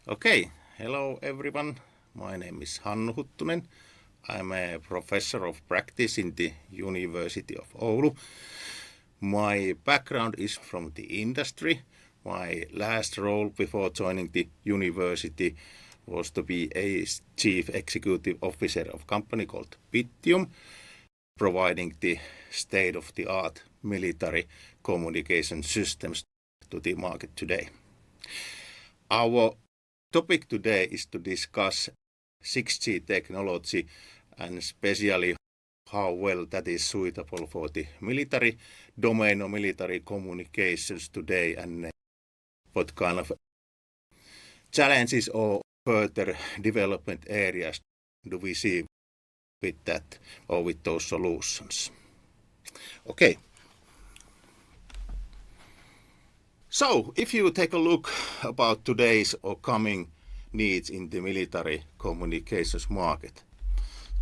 Okay, hello everyone. My name is Hannu Huttunen. I'm a professor of practice in the University of Oulu. My background is from the industry. My last role before joining the university was to be a chief executive officer of a company called Bittium, providing the state-of-the-art military communication systems to the market today. Our topic today is to discuss 6G technology and especially how well that is suitable for the military domain or military communications today, and what kind of challenges or further development areas do we see with that or with those solutions. Okay. So, if you take a look about today's or coming needs in the military communications market.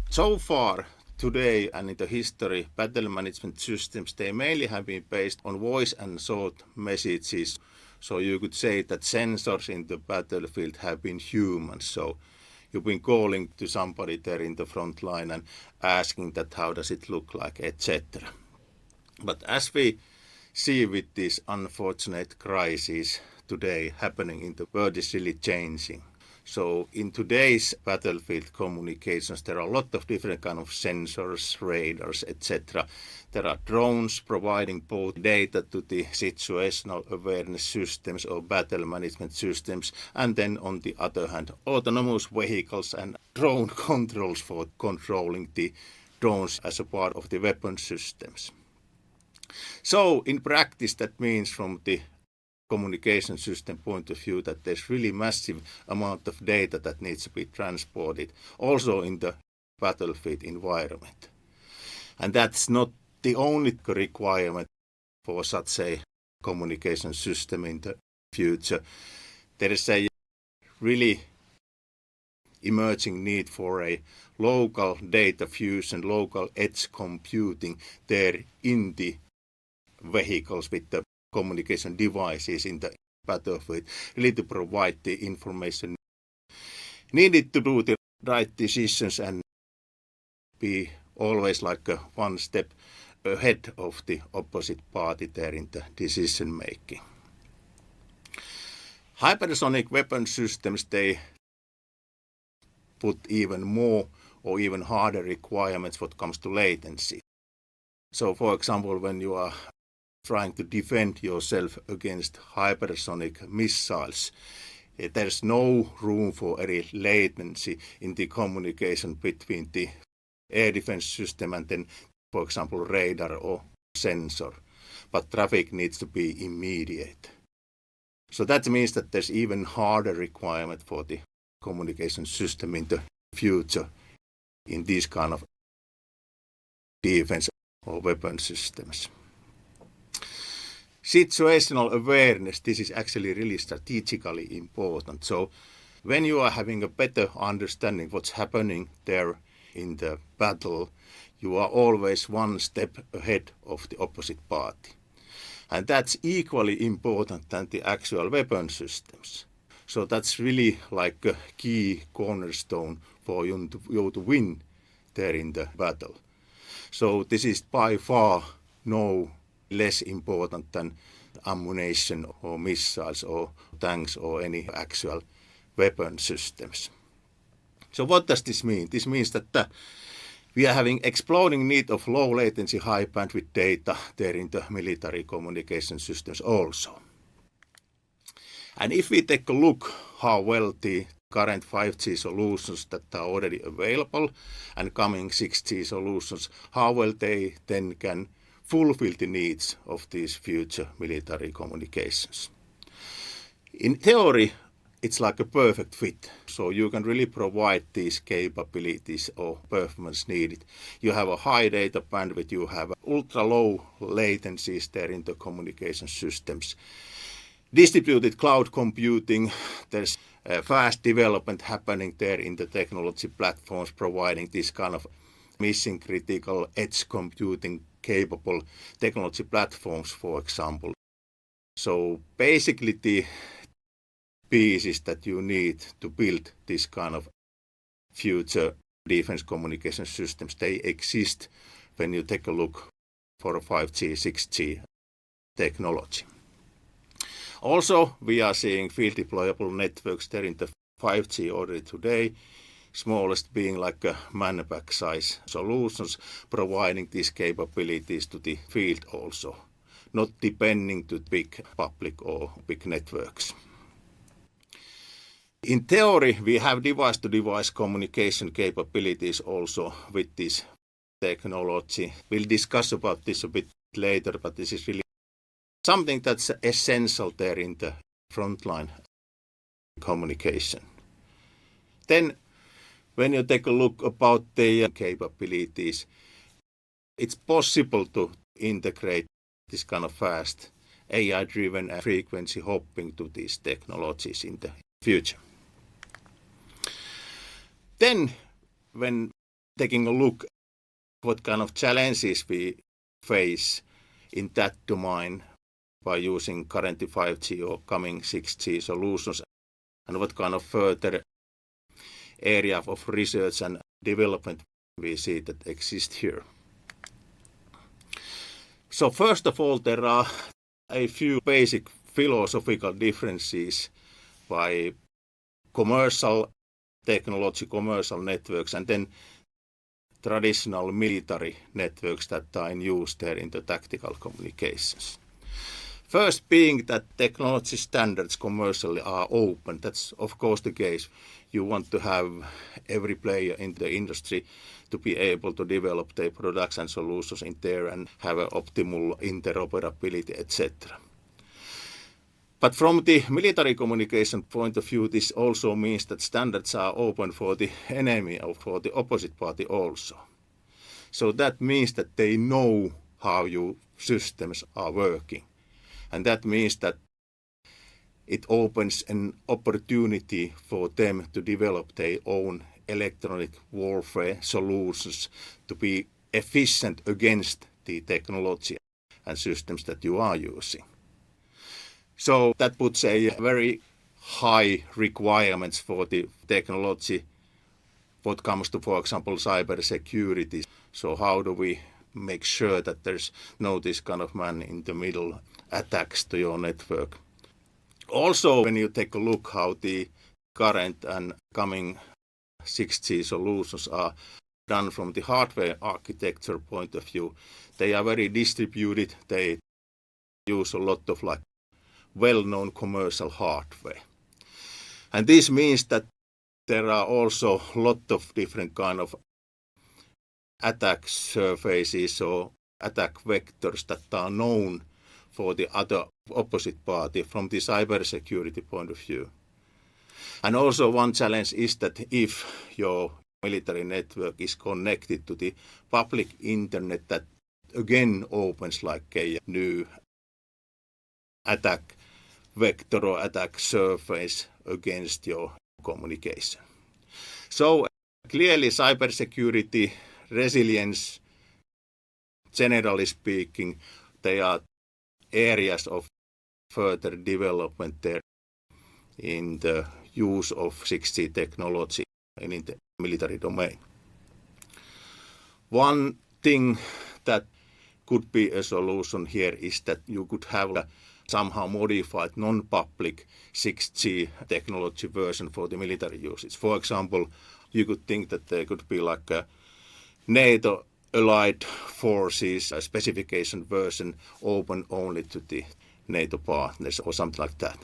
So far, today and in the history, battle management systems, they mainly have been based on voice and short messages. So you could say that sensors in the battlefield have been humans. So you've been calling to somebody there in the front line and asking that how does it look like, etc. But as we see with this unfortunate crisis today happening in the world is really changing. So in today's battlefield communications, there are a lot of different kind of sensors, radars, etc. There are drones providing both data to the situational awareness systems or battle management systems, and then on the other hand, autonomous vehicles and drone controls for controlling the drones as a part of the weapon systems. So in practice, that means from the communication system point of view that there's really massive amount of data that needs to be transported also in the battlefield environment. And that's not the only requirement for such a communication system in the future. There is a really emerging need for a local data fusion, local edge computing there in the vehicles with the communication devices in the battlefield, really to provide the information needed to do the right decisions and be always like one step ahead of the opposite party there in the decision making. Hypersonic weapon systems, they put even more or even harder requirements when it comes to latency. So for example, when you are trying to defend yourself against hypersonic missiles, there's no room for any latency in the communication between the air defense system and then, for example, radar or sensor. But traffic needs to be immediate. So that means that there's even harder requirement for the communication system in the future in these kind of defense or weapon systems. Situational awareness, this is actually really strategically important. So when you are having a better understanding what's happening there in the battle, you are always one step ahead of the opposite party. And that's equally important than the actual weapon systems. So that's really like a key cornerstone for you to win there in the battle. So this is by far no less important than ammunition or missiles or tanks or any actual weapon systems. So what does this mean? This means that we are having exploding need of low latency, high bandwidth data there in the military communication systems also. And if we take a look how well the current 5G solutions that are already available and coming 6G solutions, how well they then can fulfill the needs of these future military communications. In theory, it's like a perfect fit. So you can really provide these capabilities or performance needed. You have a high data bandwidth, you have ultra low latencies there in the communication systems. Distributed cloud computing, there's fast development happening there in the technology platforms providing this kind of mission critical edge computing capable technology platforms, for example. So basically the pieces that you need to build this kind of future defense communication systems. They exist when you take a look for a 5G, 6G technology. Also, we are seeing field deployable networks there in the 5G already today, smallest being like a man-pack size solutions, providing these capabilities to the field also, not depending to big public or big networks. In theory, we have device-to-device communication capabilities also with this technology. We'll discuss about this a bit later, but this is really something that's essential there in the frontline communication. Then, when you take a look about the capabilities, it's possible to integrate this kind of fast AI-driven frequency hopping to these technologies in the future. Then, when taking a look what kind of challenges we face in that domain by using currently 5G or coming 6G solutions, and what kind of further area of research and development we see that exist here. So first of all, there are a few basic philosophical differences by commercial technology, commercial networks, and then traditional military networks that are in use there in the tactical communications. First being that technology standards commercially are open. That's of course the case. You want to have every player in the industry to be able to develop their products and solutions in there and have an optimal interoperability, etc. But from the military communication point of view, this also means that standards are open for the enemy or for the opposite party also. So that means that they know how your systems are working. And that means that it opens an opportunity for them to develop their own electronic warfare solutions to be efficient against the technology and systems that you are using. So that puts a very high requirements for the technology what comes to, for example, cybersecurity. So how do we make sure that there's no this kind of man in the middle attacks to your network? Also, when you take a look how the current and coming 6G solutions are done from the hardware architecture point of view, they are very distributed. They use a lot of like well-known commercial hardware. And this means that there are also a lot of different kind of attack surfaces or attack vectors that are known for the other opposite party from the cybersecurity point of view. And also one challenge is that if your military network is connected to the public internet, that again opens like a new attack vector or attack surface against your communication. So clearly cybersecurity, resilience, generally speaking, they are areas of further development there in the use of 6G technology and in the military domain. One thing that could be a solution here is that you could have a somehow modified non-public 6G technology version for the military usage. For example, you could think that there could be like a NATO allied forces a specification version open only to the NATO partners or something like that.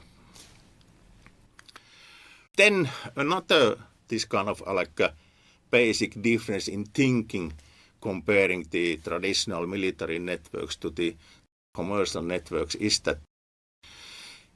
Then another this kind of like a basic difference in thinking comparing the traditional military networks to the commercial networks is that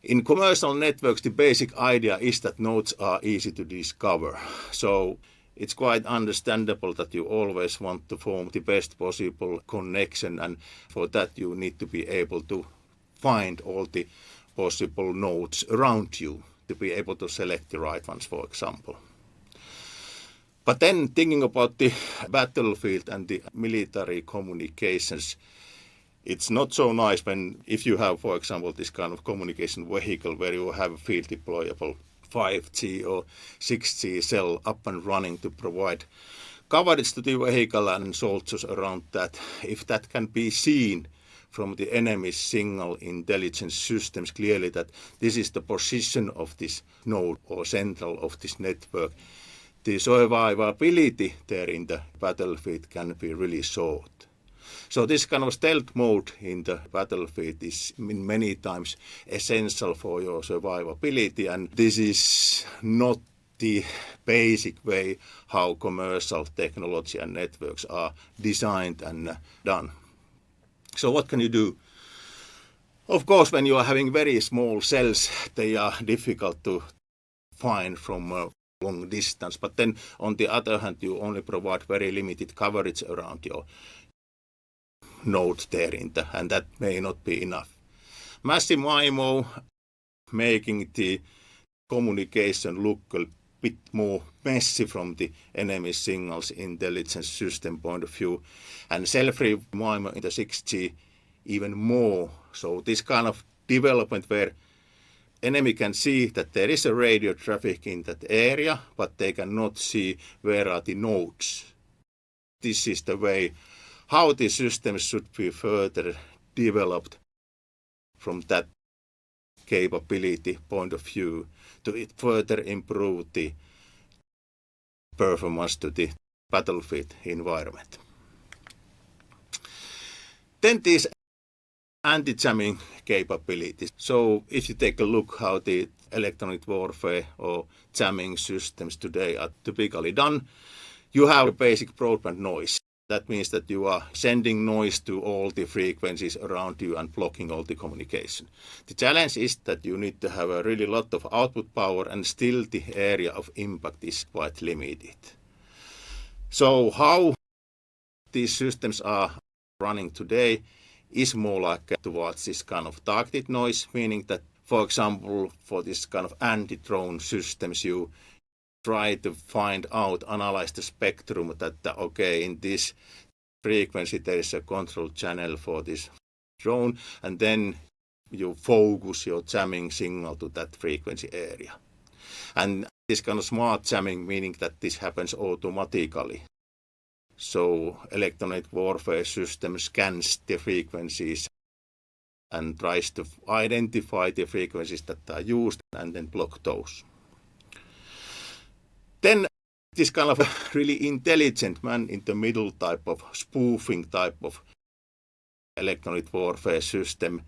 in commercial networks, the basic idea is that nodes are easy to discover. So it's quite understandable that you always want to form the best possible connection, and for that you need to be able to find all the possible nodes around you to be able to select the right ones, for example. But then thinking about the battlefield and the military communications, It's not so nice if you have, for example, this kind of communication vehicle where you have a field deployable 5G or 6G cell up and running to provide coverage to the vehicle and soldiers around that. If that can be seen from the enemy's signal intelligence systems clearly that this is the position of this node or central of this network, the survivability there in the battlefield can be really short. So this kind of stealth mode in the battlefield is many times essential for your survivability, and this is not the basic way how commercial technology and networks are designed and done. So what can you do? Of course, when you are having very small cells, they are difficult to find from a long distance. But then on the other hand, you only provide very limited coverage around your node there and that may not be enough. Massive MIMO making the communication look a bit more messy from the enemy signals intelligence system point of view, and cell-free MIMO in the 6G even more. So this kind of development where enemy can see that there is a radio traffic in that area, but they cannot see where are the nodes. This is the way how the systems should be further developed from that capability point of view to further improve the performance to the battlefield environment. Then these anti-jamming capabilities. So if you take a look how the electronic warfare or jamming systems today are typically done, you have a basic broadband noise. That means that you are sending noise to all the frequencies around you and blocking all the communication. The challenge is that you need to have a really lot of output power and still the area of impact is quite limited. So how these systems are running today is more like towards this kind of targeted noise, meaning that, for example, for this kind of anti-drone systems, you try to find out, analyze the spectrum that, okay, in this frequency there is a control channel for this drone, and then you focus your jamming signal to that frequency area. And this kind of smart jamming, meaning that this happens automatically. So electronic warfare system scans the frequencies and tries to identify the frequencies that are used and then block those. Then this kind of really intelligent man-in-the-middle type of spoofing type of electronic warfare system,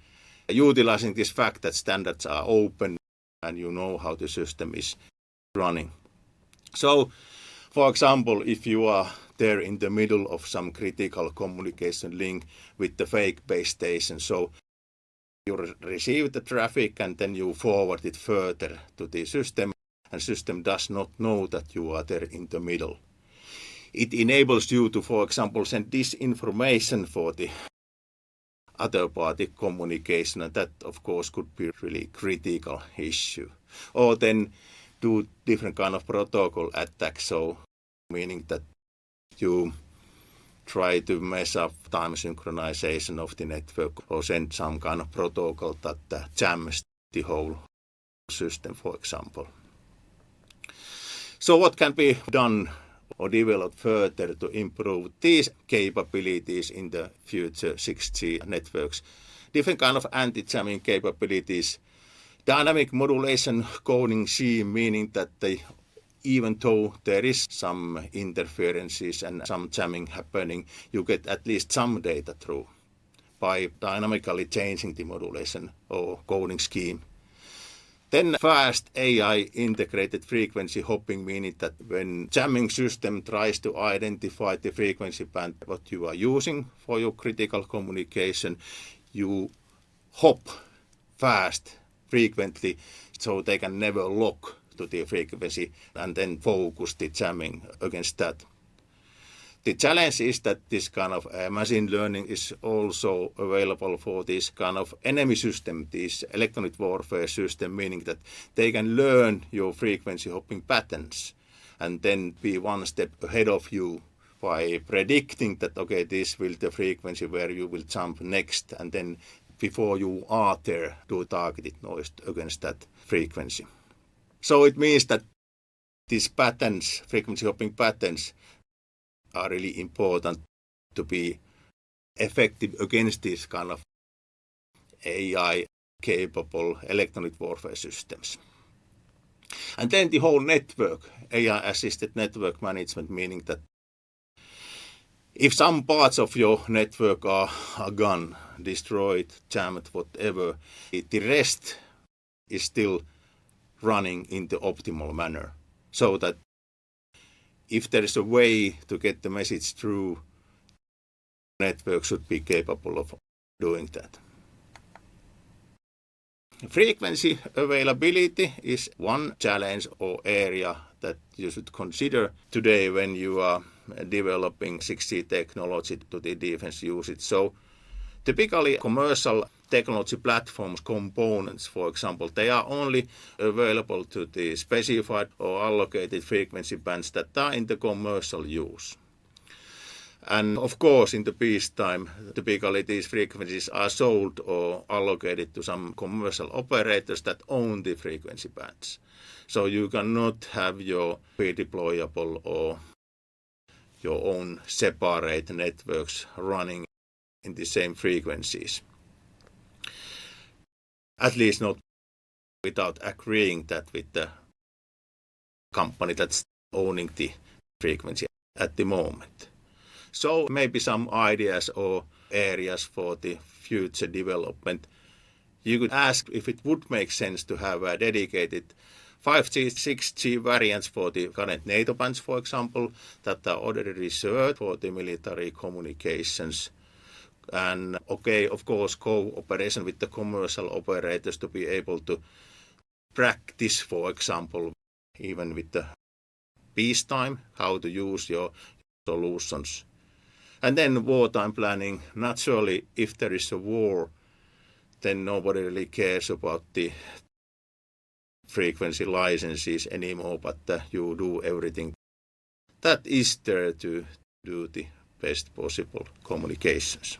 utilizing this fact that standards are open and you know how the system is running. So, for example, if you are there in the middle of some critical communication link with the fake base station, so you receive the traffic and then you forward it further to the system, and system does not know that you are there in the middle. It enables you to, for example, send disinformation for the other party communication, and that, of course, could be a really critical issue. Or then do different kind of protocol attacks, so meaning that you try to mess up time synchronization of the network or send some kind of protocol that jams the whole system, for example. So what can be done or developed further to improve these capabilities in the future 6G networks? Different kind of anti-jamming capabilities. Dynamic modulation coding scheme, meaning that even though there is some interferences and some jamming happening, you get at least some data through by dynamically changing the modulation or coding scheme. Then fast AI integrated frequency hopping, meaning that when jamming system tries to identify the frequency band what you are using for your critical communication, you hop fast, frequently, so they can never lock to the frequency and then focus the jamming against that. The challenge is that this kind of machine learning is also available for this kind of enemy system, this electronic warfare system, meaning that they can learn your frequency hopping patterns and then be one step ahead of you by predicting that, okay, this will the frequency where you will jump next, and then before you are there, do targeted noise against that frequency. So it means that these patterns, frequency hopping patterns, are really important to be effective against these kind of AI-capable electronic warfare systems. And then the whole network, AI-assisted network management, meaning that if some parts of your network are gone, destroyed, jammed, whatever, the rest is still running in the optimal manner. So that if there is a way to get the message through, network should be capable of doing that. Frequency availability is one challenge or area that you should consider today when you are developing 6G technology to the defense usage. So typically commercial technology platforms, components, for example, they are only available to the specified or allocated frequency bands that are in the commercial use. And of course, in the peacetime, typically these frequencies are sold or allocated to some commercial operators that own the frequency bands. So you cannot have your pre-deployable or your own separate networks running in the same frequencies. At least not without agreeing that with the company that's owning the frequency at the moment. So maybe some ideas or areas for the future development. You could ask if it would make sense to have a dedicated 5G, 6G variants for the current NATO bands, for example, that are already reserved for the military communications. And okay, of course, cooperation with the commercial operators to be able to practice, for example, even with the peacetime, how to use your solutions. And then wartime planning. Naturally, if there is a war, then nobody really cares about the frequency licenses anymore, but you do everything that is there to do the best possible communications.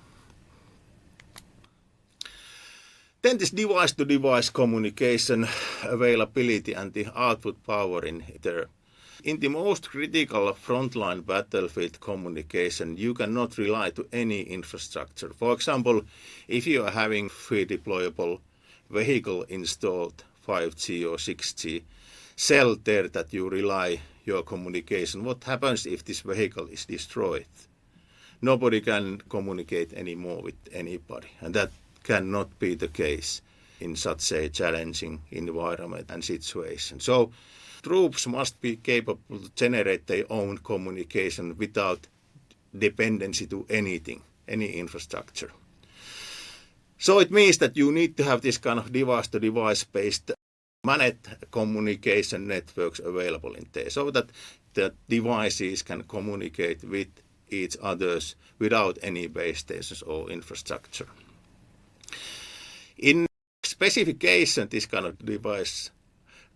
Then this device-to-device communication availability and the output power in there. In the most critical frontline battlefield communication, you cannot rely to any infrastructure. For example, if you are having free deployable vehicle installed 5G or 6G, cell there that you rely your communication. What happens if this vehicle is destroyed? Nobody can communicate anymore with anybody, and that cannot be the case in such a challenging environment and situation. So troops must be capable to generate their own communication without dependency to anything, any infrastructure. So it means that you need to have this kind of device-to-device based managed communication networks available in there so that the devices can communicate with each others without any base stations or infrastructure. In specification, this kind of device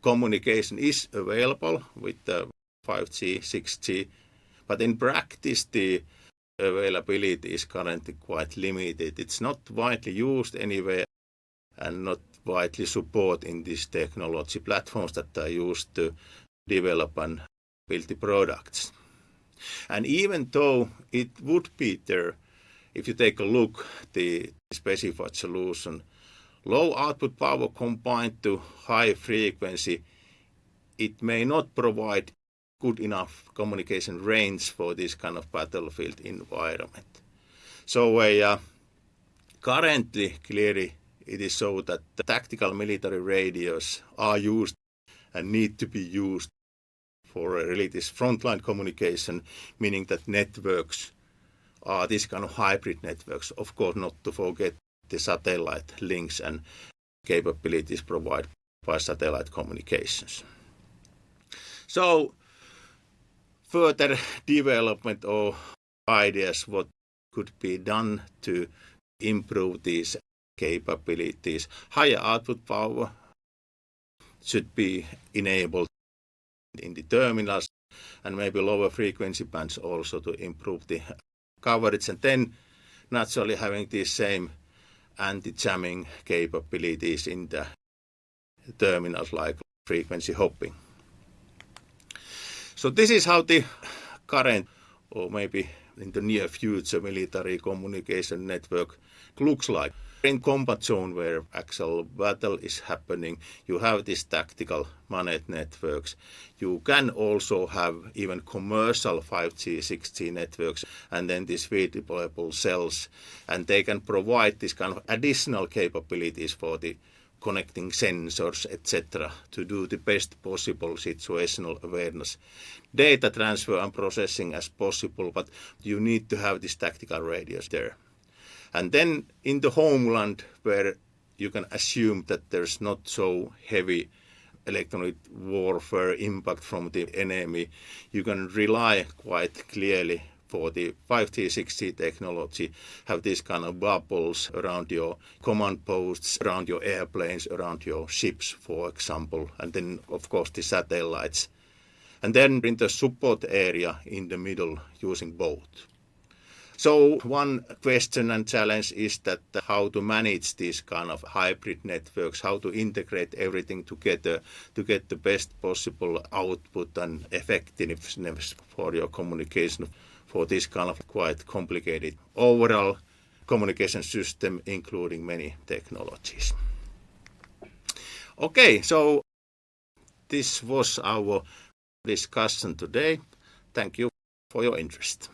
communication is available with the 5G, 6G, but in practice the availability is currently quite limited. It's not widely used anywhere and not widely supported in these technology platforms that are used to develop and build the products. And even though it would be there, if you take a look at the specified solution, low output power combined to high frequency, it may not provide good enough communication range for this kind of battlefield environment. So currently, clearly, it is so that the tactical military radios are used and need to be used for really this frontline communication, meaning that networks are this kind of hybrid networks. Of course, not to forget the satellite links and capabilities provided by satellite communications. So further development or ideas what could be done to improve these capabilities. Higher output power should be enabled in the terminals and maybe lower frequency bands also to improve the coverage. And then naturally having these same anti-jamming capabilities in the terminals like frequency hopping. So this is how the current, or maybe in the near future, military communication network looks like. In combat zone where actual battle is happening, you have these tactical managed networks. You can also have even commercial 5G, 6G networks, and then these deployable cells, and they can provide this kind of additional capabilities for the connecting sensors, etc., to do the best possible situational awareness, data transfer and processing as possible, but you need to have these tactical radios there. And then in the homeland, where you can assume that there's not so heavy electronic warfare impact from the enemy, you can rely quite clearly for the 5G, 6G technology, have these kind of bubbles around your command posts, around your airplanes, around your ships, for example, and then, of course, the satellites. And then in the support area in the middle, using both. So one question and challenge is that how to manage these kind of hybrid networks, how to integrate everything together to get the best possible output and effectiveness for your communication for this kind of quite complicated overall communication system, including many technologies. Okay, so this was our discussion today. Thank you for your interest.